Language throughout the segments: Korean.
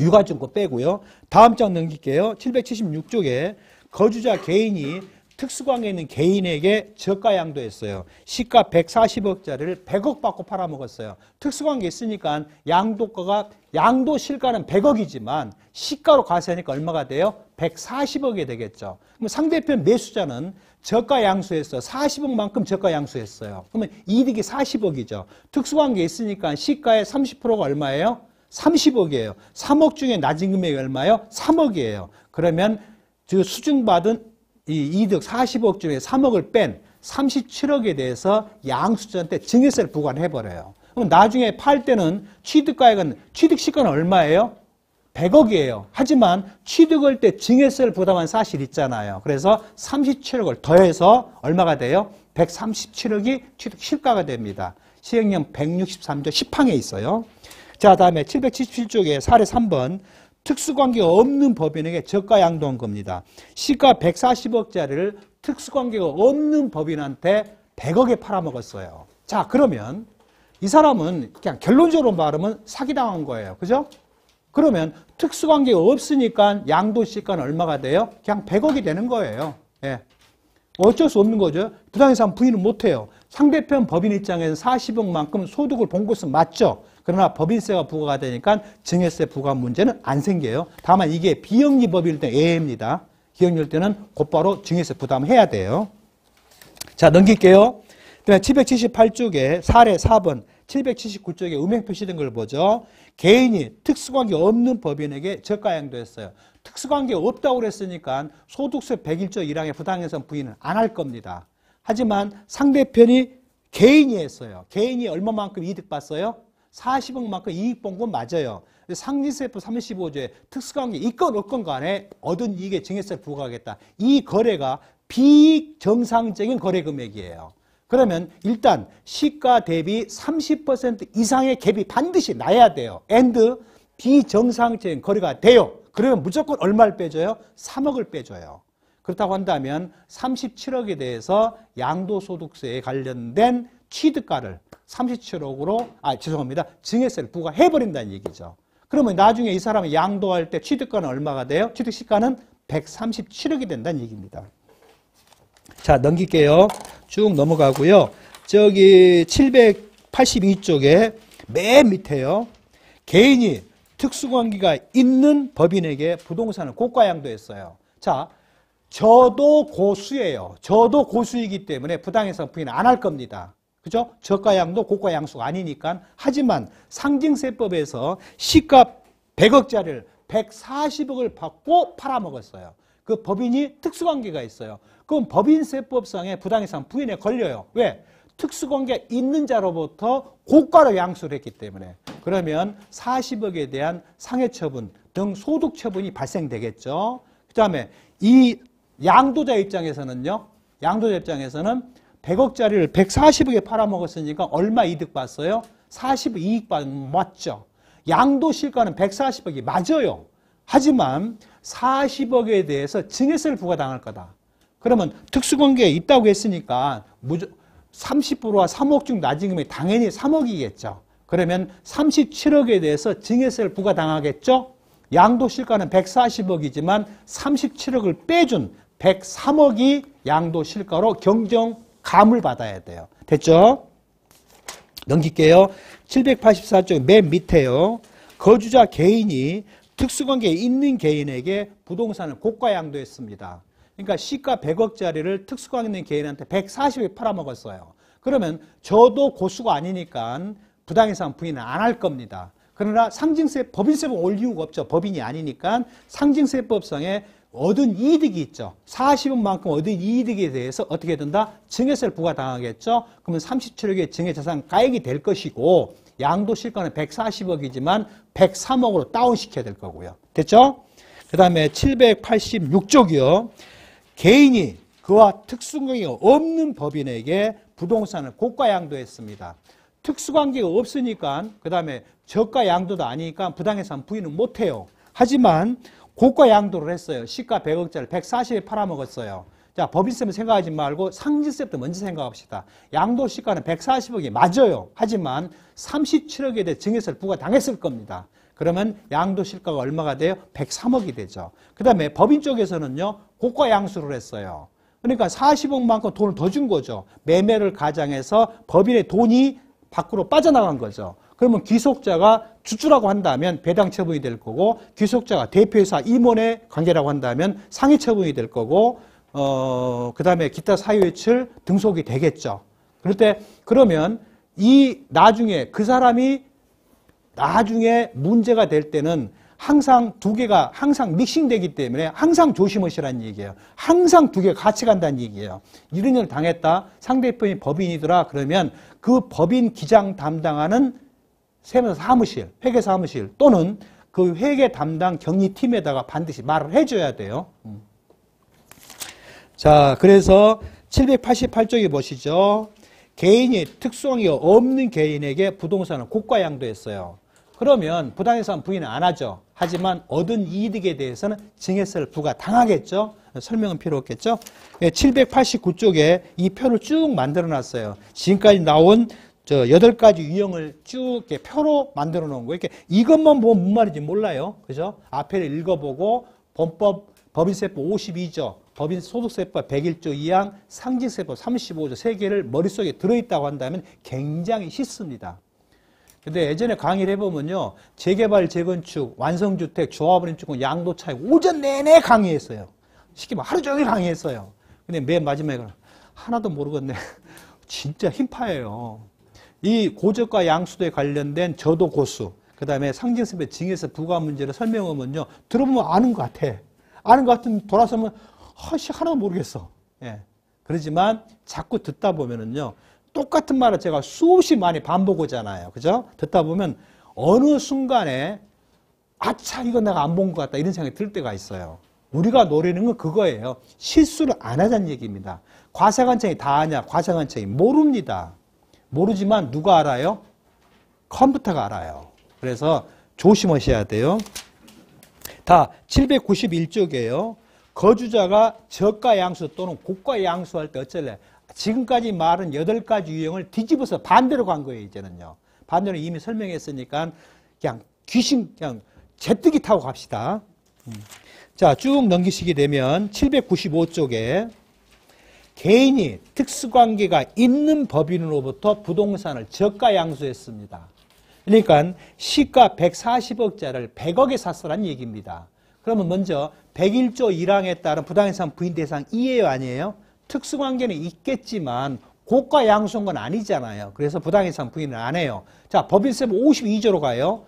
유가증권 빼고요. 다음 장 넘길게요. 776쪽에 거주자 개인이 특수관계에 있는 개인에게 저가 양도했어요. 시가 140억짜리를 100억 받고 팔아먹었어요. 특수관계 있으니까 양도가가 양도 실가는 100억이지만 시가로 과세하니까 얼마가 돼요? 140억이 되겠죠. 그럼 상대편 매수자는 저가 양수했어요. 40억만큼 저가 양수했어요. 그러면 이득이 40억이죠. 특수관계 있으니까 시가의 30%가 얼마예요? 30억이에요. 3억 중에 낮은 금액이 얼마예요? 3억이에요. 그러면 그 수증받은 이 이득 40억 중에 3억을 뺀 37억에 대해서 양수자한테 증여세를 부과해버려요. 그럼 나중에 팔 때는 취득가액은, 취득시가는 얼마예요? 100억이에요. 하지만 취득할 때 증여세를 부담한 사실이 있잖아요. 그래서 37억을 더해서 얼마가 돼요? 137억이 취득시가가 됩니다. 시행령 163조 10항에 있어요. 자, 다음에 777쪽에 사례 3번. 특수관계가 없는 법인에게 저가 양도한 겁니다. 시가 140억짜리를 특수관계가 없는 법인한테 100억에 팔아먹었어요. 자, 그러면 이 사람은 그냥 결론적으로 말하면 사기당한 거예요. 그죠? 그러면 특수관계가 없으니까 양도시가는 얼마가 돼요? 그냥 100억이 되는 거예요. 예. 어쩔 수 없는 거죠. 부당이상 부인을 못해요. 상대편 법인 입장에서 40억만큼 소득을 본 것은 맞죠. 그러나 법인세가 부과가 되니까 증여세 부과 문제는 안 생겨요. 다만 이게 비영리법일 때 예외입니다. 비영리일 때는 곧바로 증여세 부담해야 돼요. 자, 넘길게요. 그다음에 778쪽에 사례 4번, 779쪽에 음행 표시된 걸 보죠. 개인이 특수관계 없는 법인에게 저가 양도했어요. 특수관계 없다고 그랬으니까 소득세 101조 1항의 부당해선 부인은 안 할 겁니다. 하지만 상대편이 개인이 했어요. 개인이 얼마만큼 이득 봤어요? 40억만큼 이익 본 건 맞아요. 상징세법 35조에 특수관계 있건 없건 간에 얻은 이익에 증여세를 부과하겠다. 이 거래가 비정상적인 거래 금액이에요. 그러면 일단 시가 대비 30% 이상의 갭이 반드시 나야 돼요. and 비정상적인 거래가 돼요. 그러면 무조건 얼마를 빼줘요? 3억을 빼줘요. 그렇다고 한다면 37억에 대해서 양도소득세에 관련된 취득가를 37억으로, 증여세를 부과해버린다는 얘기죠. 그러면 나중에 이 사람이 양도할 때 취득가는 얼마가 돼요? 취득시가는 137억이 된다는 얘기입니다. 자, 넘길게요. 쭉 넘어가고요. 저기 782쪽에 맨 밑에요. 개인이 특수관계가 있는 법인에게 부동산을 고가 양도했어요. 자, 저도 고수예요. 저도 고수이기 때문에 부당해상 부인 안 할 겁니다. 그죠? 저가 양도 고가 양수가 아니니까. 하지만 상징세법에서 시가 100억짜리를 140억을 받고 팔아먹었어요. 그 법인이 특수관계가 있어요. 그럼 법인세법상의 부당해상 부인에 걸려요. 왜? 특수관계가 있는 자로부터 고가로 양수를 했기 때문에. 그러면 40억에 대한 상해처분 등 소득처분이 발생되겠죠. 그 다음에 이 양도자 입장에서는요. 양도자 입장에서는 100억짜리를 140억에 팔아먹었으니까 얼마 이득 봤어요? 40억 이익 맞죠. 양도실가는 140억이 맞아요. 하지만 40억에 대해서 증여세를 부과당할 거다. 그러면 특수관계에 있다고 했으니까 30%와 3억 중 낮은 금액이 당연히 3억이겠죠. 그러면 37억에 대해서 증여세를 부과당하겠죠. 양도실가는 140억이지만 37억을 빼준 103억이 양도실가로 경정감을 받아야 돼요. 됐죠? 넘길게요. 784쪽 맨 밑에요. 거주자 개인이 특수관계에 있는 개인에게 부동산을 고가 양도했습니다. 그러니까 시가 100억짜리를 특수관계 있는 개인한테 140억에 팔아먹었어요. 그러면 저도 고수가 아니니까 부당해상 부인은 안 할 겁니다. 그러나 상징세, 법인세법 올 이유가 없죠. 법인이 아니니까 상징세법상에 얻은 이득이 있죠. 40억만큼 얻은 이득에 대해서 어떻게 된다? 증여세를 부과당하겠죠. 그러면 37억의 증여자산 가액이 될 것이고 양도실가는 140억이지만 103억으로 다운시켜야 될 거고요. 됐죠? 그 다음에 786쪽이요. 개인이 그와 특수관계가 없는 법인에게 부동산을 고가 양도했습니다. 특수관계가 없으니까 그 다음에 저가 양도도 아니니까 부당해상 부인은 못해요. 하지만 고가 양도를 했어요. 시가 100억짜리 140에 팔아먹었어요. 자, 법인세는 생각하지 말고 상징세부터 먼저 생각합시다. 양도시가는 140억이 맞아요. 하지만 37억에 대해 증여세를 부과당했을 겁니다. 그러면 양도시가가 얼마가 돼요? 103억이 되죠. 그 다음에 법인 쪽에서는요, 고가 양수를 했어요. 그러니까 40억만큼 돈을 더 준 거죠. 매매를 가장해서 법인의 돈이 밖으로 빠져나간 거죠. 그러면 귀속자가 주주라고 한다면 배당 처분이 될 거고, 귀속자가 대표이사 임원의 관계라고 한다면 상위 처분이 될 거고, 그 다음에 기타 사유외출 등속이 되겠죠. 그러면 나중에 그 사람이 나중에 문제가 될 때는 항상 두 개가 항상 믹싱되기 때문에 항상 조심하시라는 얘기예요. 항상 두 개가 같이 간다는 얘기예요. 이런 일을 당했다. 상대편이 법인이더라. 그러면 그 법인 기장 담당하는 사무실, 회계사무실 또는 그 회계 담당 경리팀에다가 반드시 말을 해줘야 돼요. 자, 그래서 788쪽에 보시죠. 개인이 특수관계 없는 개인에게 부동산을 고가 양도했어요. 그러면 부당해서는 부인은 안 하죠. 하지만 얻은 이득에 대해서는 증여세를 부과 당하겠죠. 설명은 필요 없겠죠. 789쪽에 이 표를 쭉 만들어 놨어요. 지금까지 나온 8가지 유형을 쭉 이렇게 표로 만들어 놓은 거예요. 이것만 보면 무슨 말인지 몰라요. 그죠? 앞에를 읽어보고 법인세법 52조, 법인소득세법 101조 2항, 상징세법 35조 3개를 머릿속에 들어있다고 한다면 굉장히 쉽습니다. 근데 예전에 강의를 해보면요, 재개발, 재건축, 완성주택, 조합원인증권, 양도차익 오전 내내 강의했어요. 쉽게 말하면 하루 종일 강의했어요. 근데 맨 마지막에 하나도 모르겠네. 진짜 힘파예요. 이 고저가 양수도에 관련된 저도 고수, 그 다음에 상징세법 증여세 부과 문제를 설명하면요, 들어보면 아는 것 같아. 아는 것 같은 돌아서면 하나도 모르겠어. 예. 그러지만 자꾸 듣다 보면은요, 똑같은 말을 제가 수없이 많이 반복하잖아요. 그죠? 듣다 보면 어느 순간에 아차, 이거 내가 안 본 것 같다, 이런 생각이 들 때가 있어요. 우리가 노리는 건 그거예요. 실수를 안 하자는 얘기입니다. 과세관청이 다 아냐? 과세관청이 모릅니다. 모르지만 누가 알아요? 컴퓨터가 알아요. 그래서 조심하셔야 돼요. 다 791쪽이에요. 거주자가 저가 양수 또는 고가 양수할 때 어쩔래? 지금까지 말은 8가지 유형을 뒤집어서 반대로 간 거예요, 이제는요. 반대로 이미 설명했으니까 그냥 그냥 제뜨기 타고 갑시다. 자, 쭉 넘기시게 되면 795쪽에 개인이 특수관계가 있는 법인으로부터 부동산을 저가 양수했습니다. 그러니까 시가 140억짜리를 100억에 샀으란 얘기입니다. 그러면 먼저 101조 1항에 따른 부당해상 부인 대상 2예요, 아니에요? 특수관계는 있겠지만 고가 양수한 건 아니잖아요. 그래서 부당해상 부인을 안 해요. 자, 법인세법 52조로 가요.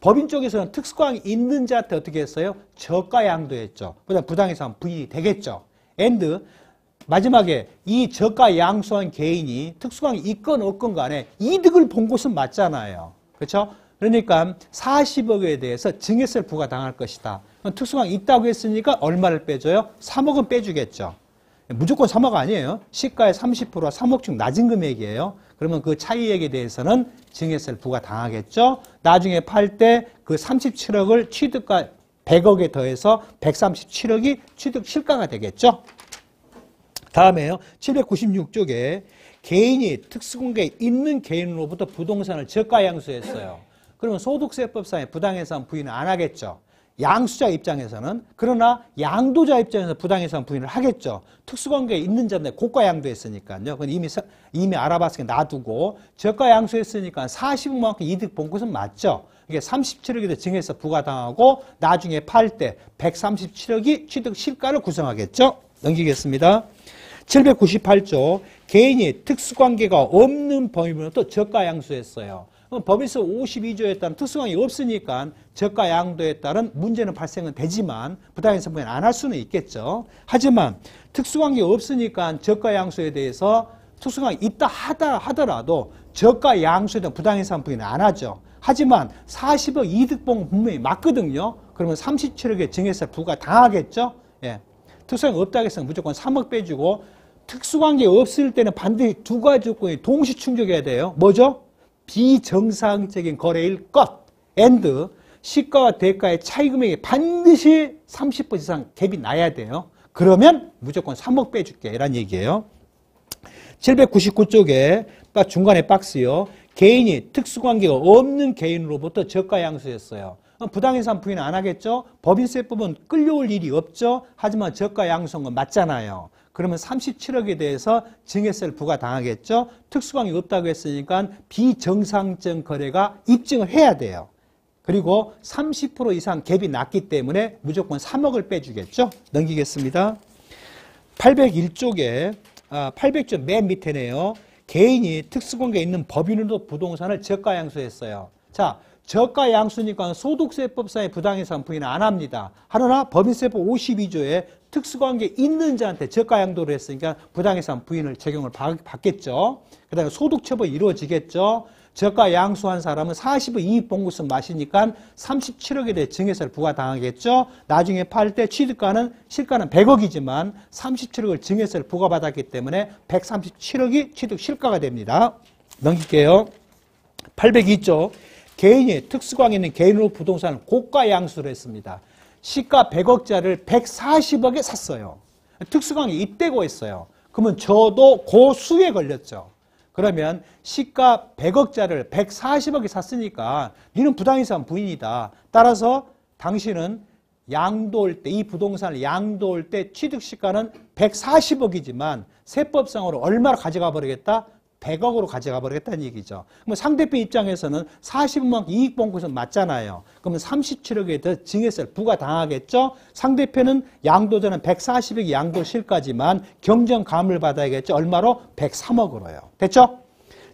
법인 쪽에서는 특수관계 있는 자한테 어떻게 했어요? 저가 양도했죠. 그다음 부당해상 부인이 되겠죠. and 마지막에 이 저가 양수한 개인이 특수관계 있건 없건 간에 이득을 본 것은 맞잖아요. 그렇죠? 그러니까 40억에 대해서 증여세를 부과당할 것이다. 특수관계 있다고 했으니까 얼마를 빼줘요? 3억은 빼주겠죠. 무조건 3억 아니에요. 시가의 30%가 3억 중 낮은 금액이에요. 그러면 그 차이액에 대해서는 증여세를 부과당하겠죠. 나중에 팔 때 그 37억을 취득가 100억에 더해서 137억이 취득 실가가 되겠죠. 다음에요. 796쪽에 개인이 특수관계에 있는 개인으로부터 부동산을 저가 양수했어요. 그러면 소득세법상의 부당해상 부인을 안 하겠죠. 양수자 입장에서는. 그러나 양도자 입장에서 부당해상 부인을 하겠죠. 특수관계에 있는 자인데 고가 양도했으니까요. 그건 이미 알아봤으니까 놔두고 저가 양수했으니까 40억만큼 이득 본 것은 맞죠. 이게 37억이 더 증여해서 부과당하고 나중에 팔 때 137억이 취득 실가를 구성하겠죠. 넘기겠습니다. 798조 개인이 특수관계가 없는 법인으로부터 저가 양수했어요. 법인세법 52조에 따른 특수관계가 없으니까 저가 양도에 따른 문제는 발생은 되지만 부당해상 부인 안 할 수는 있겠죠. 하지만 특수관계가 없으니까 저가 양수에 대해서 특수관계 있다 하더라도 저가 양수에 대한 부당해상 부인을 안 하죠. 하지만 40억 이득 본 분명히 맞거든요. 그러면 37억의 증여세 부과 당하겠죠. 예. 특수관계 없다고 해서 무조건 3억 빼주고 특수관계 없을 때는 반드시 두 가지 조건이 동시 충족해야 돼요. 뭐죠? 비정상적인 거래일 것 and 시가와 대가의 차이 금액이 반드시 30% 이상 갭이 나야 돼요. 그러면 무조건 3억 빼줄게 이란 얘기예요. 799쪽에 중간에 박스요. 개인이 특수관계가 없는 개인으로부터 저가양수했어요. 부당해산 부인 안 하겠죠? 법인세법은 끌려올 일이 없죠? 하지만 저가양수한 건 맞잖아요. 그러면 37억에 대해서 증여세를 부과당하겠죠? 특수관계가 없다고 했으니까 비정상적 거래가 입증을 해야 돼요. 그리고 30% 이상 갭이 났기 때문에 무조건 3억을 빼주겠죠? 넘기겠습니다. 801쪽에 800조 맨 밑에네요. 개인이 특수관계 있는 법인으로 부동산을 저가양수했어요. 자, 저가양수니까 소득세법상의 부당해산 부인은 안 합니다. 하나 법인세법 52조에 특수관계 있는 자한테 저가양도를 했으니까 부당해산 부인을 적용을 받겠죠. 그 다음에 소득처벌이 이루어지겠죠. 저가양수한 사람은 40의 이익봉급성 마시니까 37억에 대해 증여세를 부과당하겠죠. 나중에 팔 때 취득가는 시가는 100억이지만 37억을 증여세를 부과받았기 때문에 137억이 취득 실가가 됩니다. 넘길게요. 802조 개인이 특수관계 있는 개인으로 부동산을 고가양수를 했습니다. 시가 100억짜리를 140억에 샀어요. 특수관계 있대고 했어요. 그러면 저도 고수에 걸렸죠. 그러면 시가 100억짜리를 140억에 샀으니까 니는 부당해산 부인이다. 따라서 당신은 양도할 때, 이 부동산을 양도할 때 취득시가는 140억이지만 세법상으로 얼마로 가져가 버리겠다? 100억으로 가져가 버리겠다는 얘기죠. 그럼 상대편 입장에서는 40억만 이익봉급은 맞잖아요. 그러면 37억에 더 증여세를 부과당하겠죠. 상대편은 양도자는 140억이 양도 실가지만 경정 감을 받아야겠죠. 얼마로? 103억으로요. 됐죠?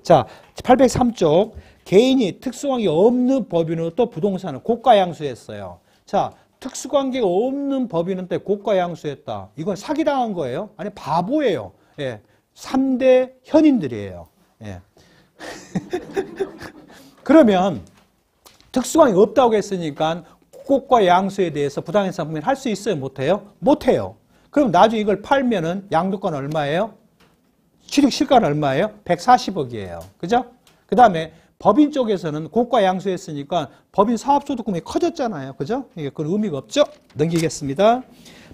자, 803쪽 개인이 특수관계가 없는 법인으로 또 부동산을 고가양수했어요. 자, 특수관계가 없는 법인한테 고가양수했다. 이건 사기당한 거예요? 아니 바보예요. 예. 3대 현인들이에요. 예. 그러면 특수관계가 없다고 했으니까 고가 양수에 대해서 부당해산 부인 할 수 있어요? 못해요? 못해요. 그럼 나중에 이걸 팔면은 양도가는 얼마예요? 취득 실가는 얼마예요? 140억이에요. 그죠? 그 다음에 법인 쪽에서는 고가 양수했으니까 법인 사업소득금이 커졌잖아요. 그죠? 이게 그건 의미가 없죠? 넘기겠습니다.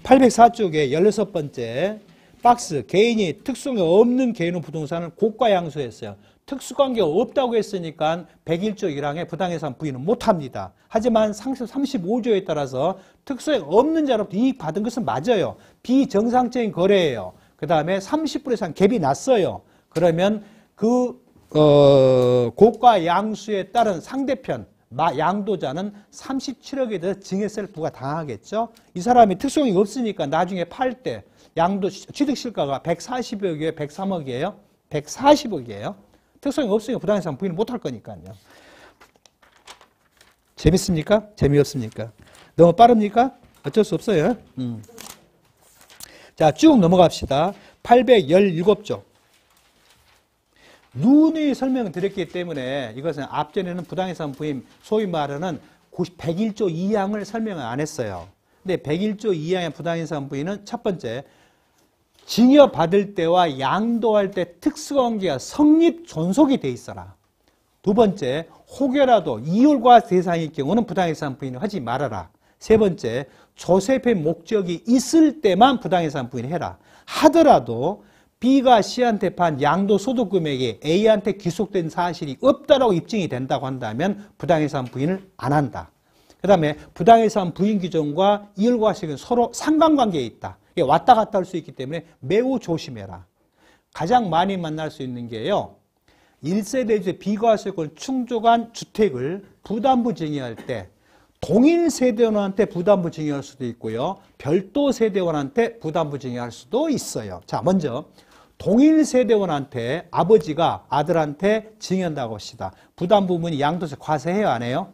804쪽에 16번째 박스 개인이 특수관계가 없는 개인의 부동산을 고가 양수했어요. 특수관계가 없다고 했으니까 101조 1항에 부당해산 부인은 못합니다. 하지만 상세 35조에 따라서 특수관계가 없는 자로부터 이익 받은 것은 맞아요. 비정상적인 거래예요. 그 다음에 30% 이상 갭이 났어요. 그러면 그 고가 양수에 따른 상대편 양도자는 37억에 대해서 증여세를 부과당하겠죠. 이 사람이 특수관계가 없으니까 나중에 팔 때 양도 취득실가가 140억이에요? 103억이에요? 140억이에요. 특수관계가 없으니까 부당해산 부인을 못할 거니까요. 재밌습니까? 재미없습니까? 너무 빠릅니까? 어쩔 수 없어요. 자, 쭉 넘어갑시다. 817조. 누누이 설명을 드렸기 때문에 이것은 앞전에는 부당해산 부인, 소위 말하는 101조 2항을 설명을 안 했어요. 근데 101조 2항의 부당해산 부인은 첫 번째, 증여받을 때와 양도할 때 특수관계가 성립 존속이 돼 있어라. 두 번째, 혹여라도 이율과 대상일 경우는 부당해산 부인을 하지 말아라. 세 번째, 조세의 목적이 있을 때만 부당해산 부인을 해라. 하더라도 B가 C한테 판 양도 소득 금액이 A한테 귀속된 사실이 없다라고 입증이 된다고 한다면 부당해산 부인을 안 한다. 그 다음에 부당해산 부인 규정과 이율과 과세는 서로 상관관계에 있다. 이게 왔다 갔다 할 수 있기 때문에 매우 조심해라. 가장 많이 만날 수 있는 게요. 1세대주의 비과세권 충족한 주택을 부담부 증여할 때 동일 세대원한테 부담부 증여할 수도 있고요. 별도 세대원한테 부담부 증여할 수도 있어요. 자, 먼저 동일 세대원한테 아버지가 아들한테 증여한다고 합시다. 부담 부분이 양도세 과세해요? 안 해요?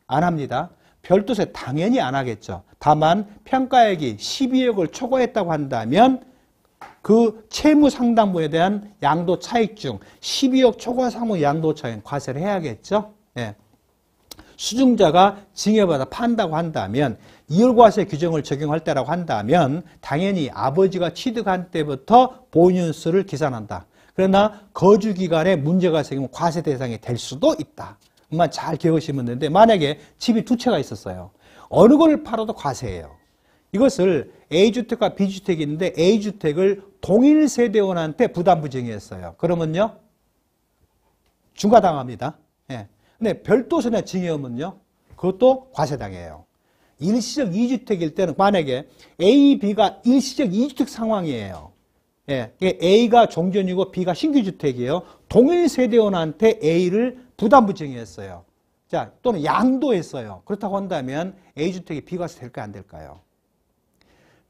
안 합니다. 별도세 당연히 안 하겠죠. 다만 평가액이 12억을 초과했다고 한다면 그 채무 상당분에 대한 양도 차익 중 12억 초과 상호 양도 차익 과세를 해야겠죠. 예. 수증자가 증여받아 판다고 한다면 이율과세 규정을 적용할 때라고 한다면 당연히 아버지가 취득한 때부터 보유수를 계산한다. 그러나 거주기간에 문제가 생기면 과세 대상이 될 수도 있다. 만 잘 기억하시면 되는데 만약에 집이 두 채가 있었어요. 어느 걸 팔아도 과세예요. 이것을 A주택과 B주택이 있는데 A주택을 동일 세대원한테 부담부 증여했어요. 그러면요. 중과당합니다. 예. 근데 별도 세대나 증여하면요, 그것도 과세당해요. 일시적 2주택일 때는 만약에 A, B가 일시적 2주택 상황이에요. 예. A가 종전이고 B가 신규주택이에요. 동일 세대원한테 A를 부담부 증여했어요. 자, 또는 양도했어요. 그렇다고 한다면 A주택이 비과세 될까요, 안 될까요?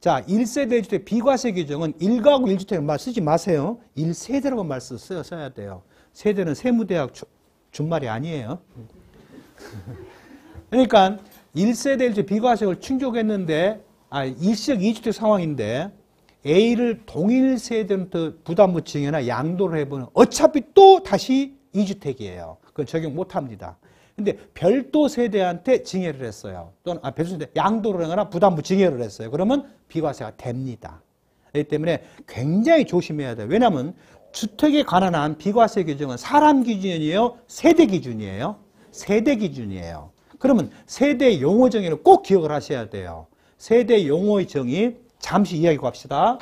자, 1세대 주택 비과세 규정은 1가구 1주택 말 쓰지 마세요. 1세대라고 말 써야 돼요. 세대는 세무대학 준말이 아니에요. 그러니까 1세대 1주택 비과세를 충족했는데, 일시적 2주택 상황인데 A를 동일 세대한테 부담부 증여나 양도를 해보면 어차피 또 다시 2주택이에요. 그건 적용 못합니다. 근데 별도 세대한테 증여를 했어요. 또는 별도 세대 양도를 하거나 부담부 증여를 했어요. 그러면 비과세가 됩니다. 그렇기 때문에 굉장히 조심해야 돼요. 왜냐하면 주택에 관한 한 비과세 규정은 사람 기준이에요? 세대 기준이에요? 세대 기준이에요. 그러면 세대 용어 정의를 꼭 기억을 하셔야 돼요. 세대 용어의 정의 잠시 이야기하고 합시다.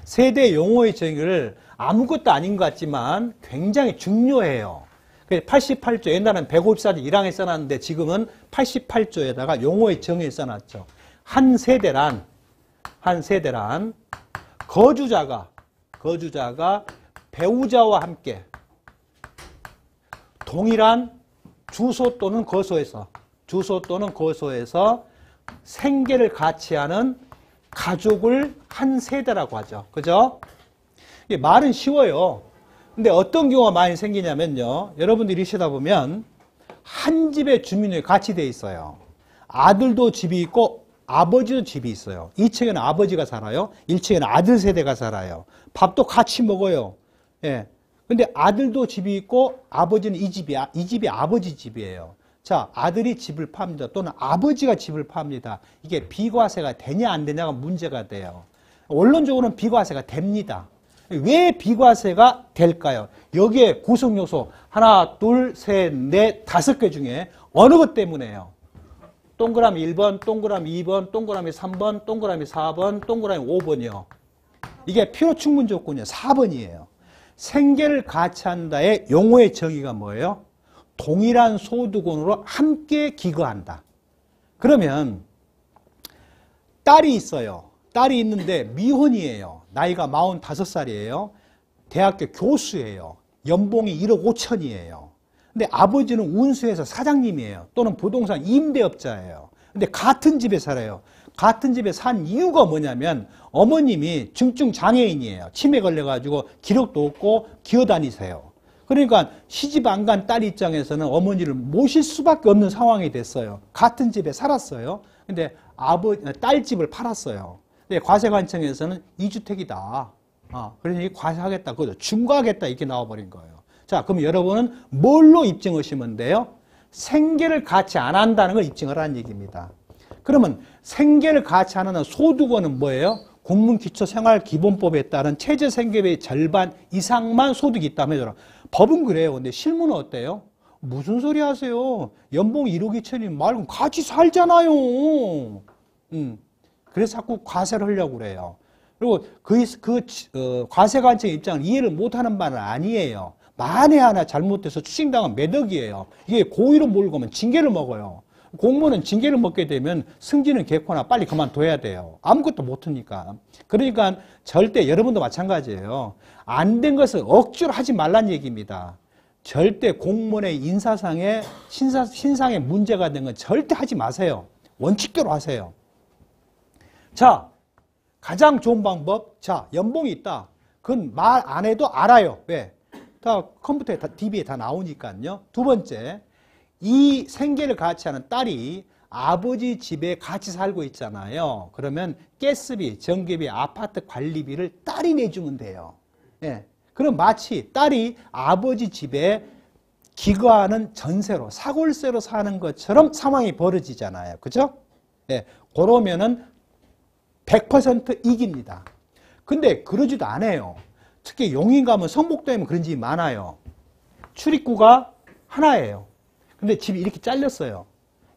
세대 용어의 정의를 아무것도 아닌 것 같지만 굉장히 중요해요. 88조, 옛날에는 154조 1항에 써놨는데 지금은 88조에다가 용어의 정의를 써놨죠. 한 세대란 거주자가 배우자와 함께 동일한 주소 또는 거소에서 생계를 같이 하는 가족을 한 세대라고 하죠. 그죠? 말은 쉬워요. 근데 어떤 경우가 많이 생기냐면요. 여러분들이 이러시다 보면 한 집에 주민이 같이 돼 있어요. 아들도 집이 있고 아버지도 집이 있어요. 2층에는 아버지가 살아요. 1층에는 아들 세대가 살아요. 밥도 같이 먹어요. 예. 근데 아들도 집이 있고 아버지는 이 집이 아버지 집이에요. 자, 아들이 집을 팝니다. 또는 아버지가 집을 팝니다. 이게 비과세가 되냐 안 되냐가 문제가 돼요. 원론적으로는 비과세가 됩니다. 왜 비과세가 될까요? 여기에 구성요소 하나, 둘, 셋, 넷, 5개 중에 어느 것 때문에요? 동그라미 1번, 동그라미 2번, 동그라미 3번, 동그라미 4번, 동그라미 5번이요. 이게 필요 충분 조건이에요. 4번이에요. 생계를 같이 한다의 용어의 정의가 뭐예요? 동일한 소득원으로 함께 기거한다. 그러면 딸이 있어요. 딸이 있는데 미혼이에요. 나이가 45살이에요. 대학교 교수예요. 연봉이 1억 5천이에요. 근데 아버지는 운수회사 사장님이에요. 또는 부동산 임대업자예요. 근데 같은 집에 살아요. 같은 집에 산 이유가 뭐냐면 어머님이 중증 장애인이에요. 치매 걸려가지고 기력도 없고 기어다니세요. 그러니까 시집 안 간 딸 입장에서는 어머니를 모실 수밖에 없는 상황이 됐어요. 같은 집에 살았어요. 근데 딸 집을 팔았어요. 근데 과세관청에서는 2주택이다. 그러니 과세하겠다. 그거죠. 중과하겠다. 이렇게 나와버린 거예요. 자, 그럼 여러분은 뭘로 입증하시면 돼요? 생계를 같이 안 한다는 걸 입증하라는 얘기입니다. 그러면 생계를 같이 안 하는 소득원은 뭐예요? 국민기초생활기본법에 따른 최저생계비의 절반 이상만 소득이 있다면 해줘라. 법은 그래요. 근데 실무는 어때요? 무슨 소리 하세요? 연봉 1억 2천이 말고 같이 살잖아요. 그래서 자꾸 과세를 하려고 그래요. 그리고 과세관청 입장을 이해를 못하는 말은 아니에요. 만에 하나 잘못해서 추징당하면 매덕이에요. 이게 고의로 몰고 가면 징계를 먹어요. 공무원은 징계를 먹게 되면 승진은 개코나 빨리 그만둬야 돼요. 아무것도 못하니까. 그러니까 절대 여러분도 마찬가지예요. 안 된 것을 억지로 하지 말란 얘기입니다. 절대 공무원의 인사상에 신상에 문제가 된 건 절대 하지 마세요. 원칙대로 하세요. 자, 가장 좋은 방법. 자, 연봉이 있다. 그건 말 안 해도 알아요. 왜? 다 컴퓨터에 TV에 다 나오니까요. 두 번째, 이 생계를 같이 하는 딸이 아버지 집에 같이 살고 있잖아요. 그러면 가스비, 전기비, 아파트 관리비를 딸이 내주면 돼요. 예. 그럼 마치 딸이 아버지 집에 기거하는 전세로, 사골세로 사는 것처럼 상황이 벌어지잖아요. 그죠? 예. 그러면은 100% 이깁니다. 근데 그러지도 않아요. 특히 용인 가면 성북동에는 그런 집이 많아요. 출입구가 하나예요. 근데 집이 이렇게 잘렸어요.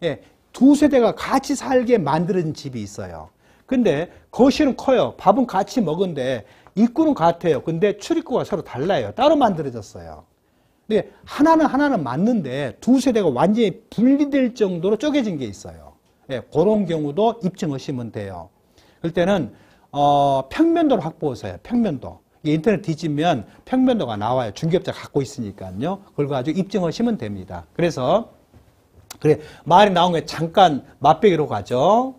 예, 두 세대가 같이 살게 만드는 집이 있어요. 근데 거실은 커요. 밥은 같이 먹은데 입구는 같아요. 근데 출입구가 서로 달라요. 따로 만들어졌어요. 근데 하나는 맞는데 두 세대가 완전히 분리될 정도로 쪼개진 게 있어요. 예, 그런 경우도 입증하시면 돼요. 그럴 때는 평면도를 확보하세요. 평면도. 인터넷 뒤지면 평면도가 나와요. 중개업자 갖고 있으니까요. 그걸 가지고 입증하시면 됩니다. 그래서 그래 말이 나온 게 잠깐 맛배기로 가죠.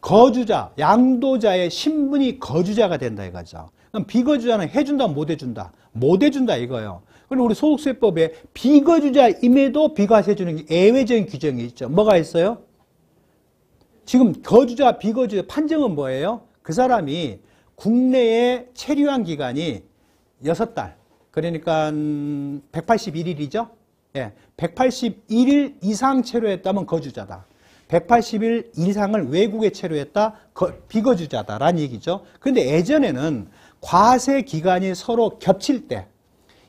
거주자, 양도자의 신분이 거주자가 된다 이거죠. 그럼 비거주자는 해준다, 못 해준다? 못 해준다 이거예요. 그리고 우리 소득세법에 비거주자임에도 비과세 해주는 예외적인 규정이 있죠. 뭐가 있어요? 지금 거주자, 비거주자 판정은 뭐예요? 그 사람이 국내에 체류한 기간이 6달. 그러니까 181일이죠. 예, 181일 이상 체류했다면 거주자다. 180일 이상을 외국에 체류했다, 비거주자다라는 얘기죠. 그런데 예전에는 과세 기간이 서로 겹칠 때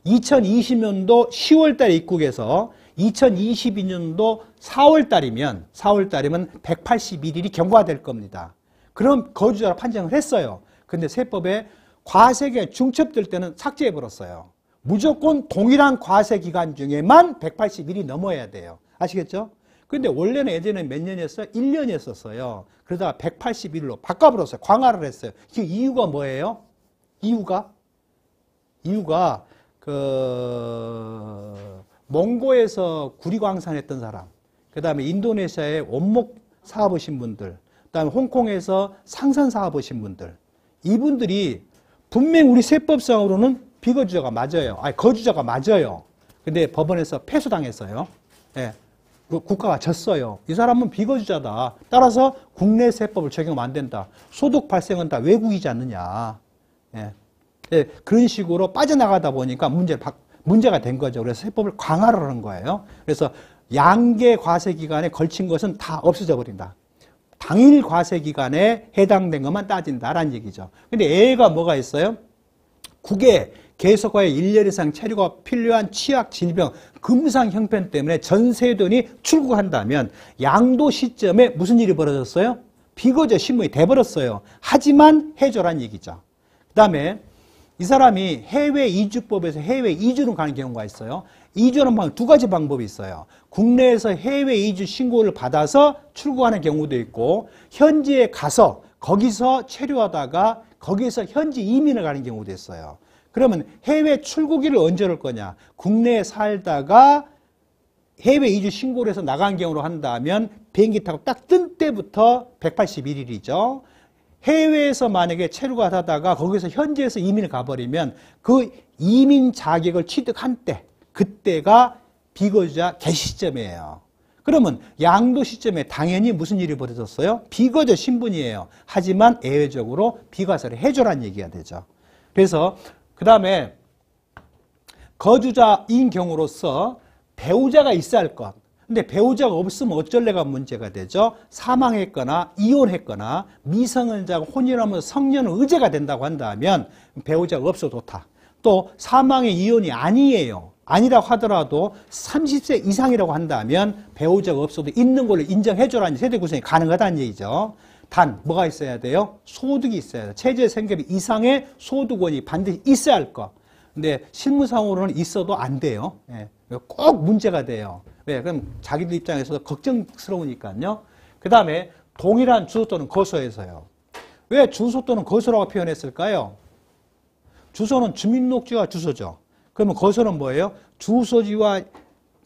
2020년도 10월 달에 입국해서 2022년도 4월 달이면 181일이 경과될 겁니다. 그럼 거주자로 판정을 했어요. 근데 세법에 과세기가 중첩될 때는 삭제해버렸어요. 무조건 동일한 과세 기간 중에만 180일이 넘어야 돼요. 아시겠죠? 근데 원래는 예전에 몇 년이었어요? 1년이었었어요. 그러다가 180일로 바꿔버렸어요. 강화를 했어요. 그 이유가 뭐예요? 이유가 몽고에서 구리광산했던 사람, 그 다음에 인도네시아에 원목 사업하신 분들, 그 다음에 홍콩에서 상선 사업하신 분들, 이분들이 분명 우리 세법상으로는 비거주자가 맞아요. 아니 거주자가 맞아요. 근데 법원에서 패소당했어요. 예. 국가가 졌어요. 이 사람은 비거주자다. 따라서 국내 세법을 적용하면 안 된다. 소득 발생은 다 외국이지 않느냐. 예. 예. 그런 식으로 빠져나가다 보니까 문제가 된 거죠. 그래서 세법을 강화를 한 거예요. 그래서 양계 과세 기간에 걸친 것은 다 없어져 버린다. 당일 과세 기간에 해당된 것만 따진다라는 얘기죠. 근데 예가 뭐가 있어요? 국외 계속과의 1년 이상 체류가 필요한 취약, 질병, 금상 형편 때문에 전세돈이 출국한다면 양도 시점에 무슨 일이 벌어졌어요? 비거주자 신분이 돼버렸어요. 하지만 해줘란 얘기죠. 그 다음에 이 사람이 해외 이주법에서 해외 이주로 가는 경우가 있어요. 이주는 두 가지 방법이 있어요. 국내에서 해외 이주 신고를 받아서 출국하는 경우도 있고 현지에 가서 거기서 체류하다가 거기에서 현지 이민을 가는 경우도 있어요. 그러면 해외 출국일을 언제 할 거냐? 국내에 살다가 해외 이주 신고를 해서 나간 경우로 한다면 비행기 타고 딱 뜬 때부터 181일이죠. 해외에서 만약에 체류가 하다가 거기서 현지에서 이민을 가버리면 그 이민 자격을 취득한 때, 그때가 비거주자 개시 시점이에요. 그러면 양도 시점에 당연히 무슨 일이 벌어졌어요? 비거주자 신분이에요. 하지만 예외적으로 비과세를 해줘라는 얘기가 되죠. 그래서 그 다음에 거주자인 경우로서 배우자가 있어야 할 것. 근데 배우자가 없으면 어쩔래가 문제가 되죠. 사망했거나 이혼했거나 미성년자가 혼인하면서 성년은 의제가 된다고 한다면 배우자가 없어도 좋다. 또 사망의 이혼이 아니에요. 아니라고 하더라도 30세 이상이라고 한다면 배우자가 없어도 있는 걸로 인정해줘라는 세대 구성이 가능하다는 얘기죠. 단 뭐가 있어야 돼요? 소득이 있어야 돼요. 최저생계비 이상의 소득원이 반드시 있어야 할 것. 근데 실무상으로는 있어도 안 돼요. 예. 꼭 문제가 돼요. 왜? 그럼 자기들 입장에서도 걱정스러우니까요. 그 다음에 동일한 주소 또는 거소에서요. 왜 주소 또는 거소라고 표현했을까요? 주소는 주민등록지가 주소죠. 그러면 거소는 뭐예요? 주소지와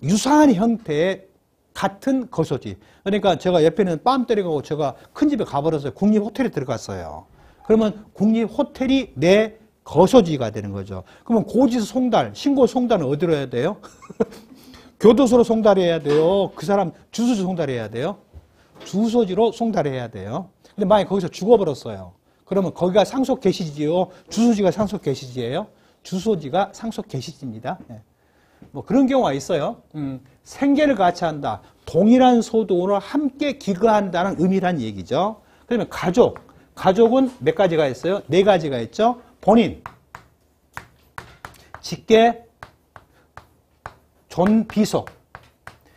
유사한 형태의 같은 거소지. 그러니까 제가 옆에는 빰 때리고 제가 큰 집에 가버렸어요. 국립호텔에 들어갔어요. 그러면 국립호텔이 내 거소지가 되는 거죠. 그러면 고지서 송달, 신고 송달은 어디로 해야 돼요? 교도소로 송달해야 돼요? 그 사람 주소지 송달해야 돼요? 주소지로 송달해야 돼요. 근데 만약에 거기서 죽어버렸어요. 그러면 거기가 상속 개시지요? 주소지가 상속 개시지예요? 주소지가 상속 개시지입니다. 네. 뭐 그런 경우가 있어요. 생계를 같이 한다. 동일한 소득으로 함께 기거한다는 의미란 얘기죠. 그러면 가족. 가족은 몇 가지가 있어요? 4가지가 있죠. 본인, 직계, 존비속,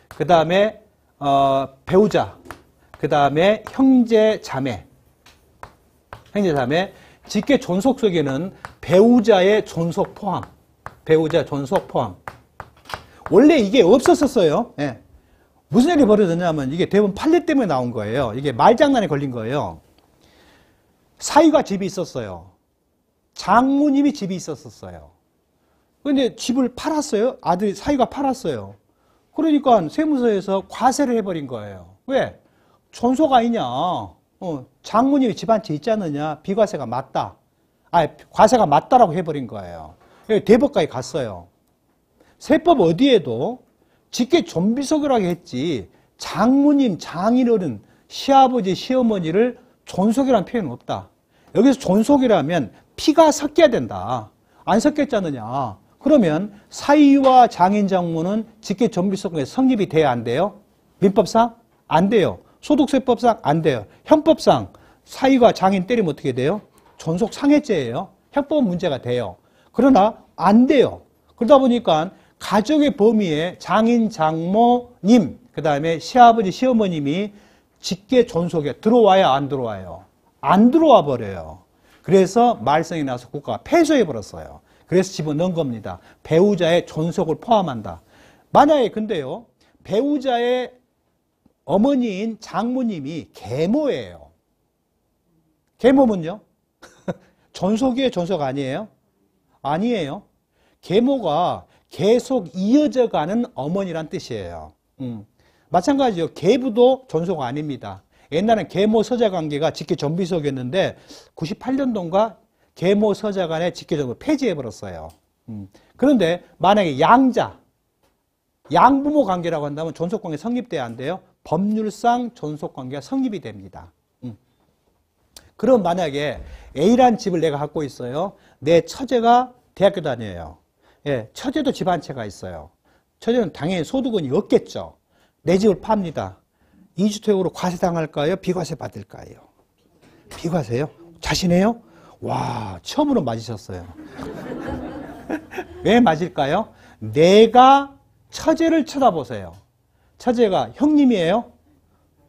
그 다음에 배우자, 그 다음에 형제, 자매. 직계 존속 속에는 배우자의 존속 포함. 배우자 존속 포함. 원래 이게 없었었어요. 예. 무슨 일이 벌어졌냐면 이게 대부분 판례 때문에 나온 거예요. 이게 말장난에 걸린 거예요. 사위가 집이 있었어요. 장모님이 집이 있었어요. 근데 집을 팔았어요. 아들이 사위가 팔았어요. 그러니까 세무서에서 과세를 해버린 거예요. 왜? 존속 아니냐. 장모님이 집 한 채 있지 않느냐. 비과세가 맞다. 과세가 맞다라고 해버린 거예요. 대법까지 갔어요. 세법 어디에도 직계 존비속이라고 했지 장모님, 장인어른, 시아버지, 시어머니를 존속이라는 표현은 없다. 여기서 존속이라면 피가 섞여야 된다. 안 섞였지 않느냐. 그러면 사위와 장인, 장모는 직계 존비속에 성립이 돼야 안 돼요? 민법상? 안 돼요. 소득세법상? 안 돼요. 형법상 사위와 장인 때리면 어떻게 돼요? 존속 상해죄예요. 형법 문제가 돼요. 그러나 안 돼요. 그러다 보니까 가족의 범위에 장인, 장모님, 그 다음에 시아버지, 시어머님이 직계 존속에 들어와야 안 들어와요? 안 들어와 버려요. 그래서 말썽이 나서 국가가 폐소해 버렸어요. 그래서 집어넣은 겁니다. 배우자의 존속을 포함한다. 만약에 근데요, 배우자의 어머니인 장모님이 계모예요. 계모면요? 존속이에요? 존속 아니에요? 아니에요. 계모가 계속 이어져 가는 어머니란 뜻이에요. 마찬가지요. 계부도 존속 아닙니다. 옛날엔 계모 서자 관계가 직계 존비속이었는데 98년도인가 계모 서자 간의 직계 존비를 폐지해버렸어요. 그런데 만약에 양자, 양부모 관계라고 한다면 존속 관계 성립돼야 안 돼요? 법률상 존속 관계가 성립이 됩니다. 그럼 만약에 A라는 집을 내가 갖고 있어요. 내 처제가 대학교 다녀요. 예, 처제도 집 한 채가 있어요. 처제는 당연히 소득원이 없겠죠. 내 집을 팝니다. 2주택으로 과세당할까요? 비과세 받을까요? 비과세요? 자신해요? 와, 처음으로 맞으셨어요. 왜 맞을까요? 내가 처제를 쳐다보세요. 처제가 형님이에요?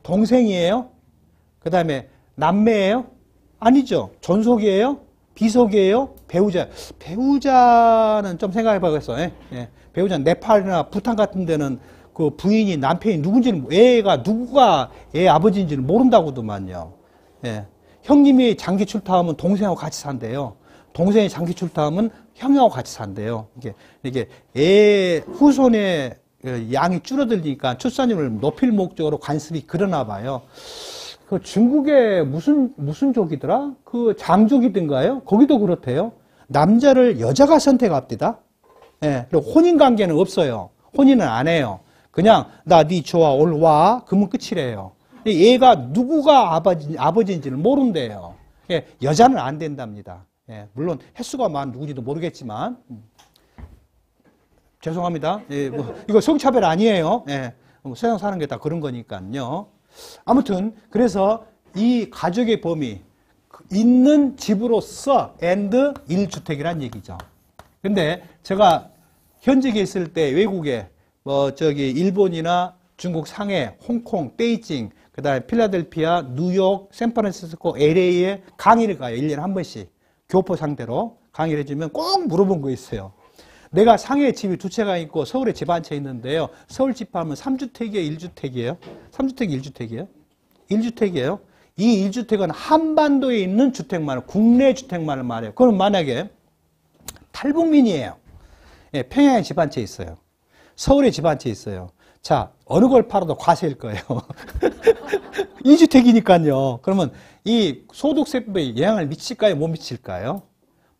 동생이에요? 그 다음에 남매예요? 아니죠. 존속이에요? 비속이에요? 배우자. 배우자는 좀 생각해 봐야겠어. 예. 배우자는 네팔이나 부탄 같은 데는 그 부인이 남편이 누군지는, 애가 누구가 애 아버지인지는 모른다고도만요. 예. 형님이 장기 출타하면 동생하고 같이 산대요. 동생이 장기 출타하면 형하고 같이 산대요. 이게 애 후손의 양이 줄어들니까 출산율을 높일 목적으로 관습이 그러나 봐요. 그 중국의 무슨 족이더라? 그 장족이든가요? 거기도 그렇대요. 남자를 여자가 선택합니다. 예. 그리고 혼인 관계는 없어요. 혼인은 안 해요. 그냥 나 네 좋아 올와 그러면 끝이래요. 얘가 누구가 아버지인지는 모른대요. 예. 여자는 안 된답니다. 예. 물론 횟수가 많은 누구인지도 모르겠지만 죄송합니다. 예. 이거 성차별 아니에요. 예. 세상 사는 게 다 그런 거니까요. 아무튼 그래서 이 가족의 범위 있는 집으로서 and 1주택이란 얘기죠. 근데 제가 현직에 있을 때 외국에 일본이나 중국 상해, 홍콩, 베이징, 그다음에 필라델피아, 뉴욕, 샌프란시스코, LA에 강의를 가요. 1년에 한 번씩 교포 상대로 강의를 해주면 꼭 물어본 거 있어요. 내가 상해에 집이 2채가 있고 서울에 집 한 채 있는데요. 서울 집 하면 3주택이에요? 1주택이에요? 3주택 1주택이에요? 1주택이에요. 이 1주택은 한반도에 있는 주택만을, 국내 주택만을 말해요. 그럼 만약에 탈북민이에요. 예, 평양에 집 한 채 있어요. 서울에 집 한 채 있어요. 자, 어느 걸 팔아도 과세일 거예요. 2주택이니까요. 그러면 이 소득세법에 영향을 미칠까요? 못 미칠까요?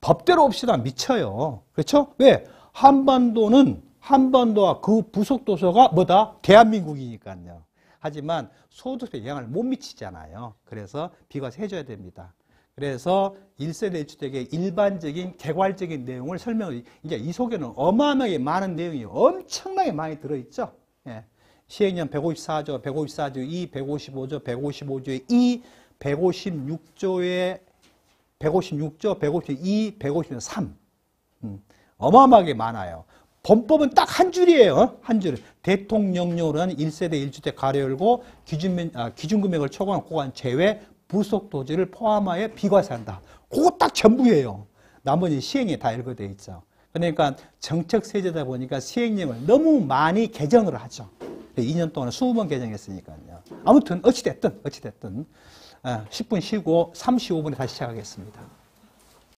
법대로 없이도 미쳐요. 그렇죠? 왜? 한반도와 그 부속 도서가 뭐다? 대한민국이니까요. 하지만 소득세 영향을 못 미치잖아요. 그래서 비과세 해줘야 됩니다. 그래서 1세대 1주택의 일반적인 개괄적인 내용을 설명을, 이제 이 속에는 어마어마하게 많은 내용이 엄청나게 많이 들어있죠. 예. 시행령 154조, 154조 2, 155조, 155조의 2, 156조의 156조, 152, 153. 어마어마하게 많아요. 본법은 딱 한 줄이에요. 한 줄. 대통령령으로 한 1세대 1주택 가로 열고 기준금액을 초과한 구간 제외 부속 토지를 포함하여 비과세한다. 그거 딱 전부예요. 나머지 시행에 다 일거돼 있죠. 그러니까 정책 세제다 보니까 시행령을 너무 많이 개정을 하죠. 2년 동안 20번 개정했으니까요. 아무튼 어찌됐든 10분 쉬고 35분에 다시 시작하겠습니다.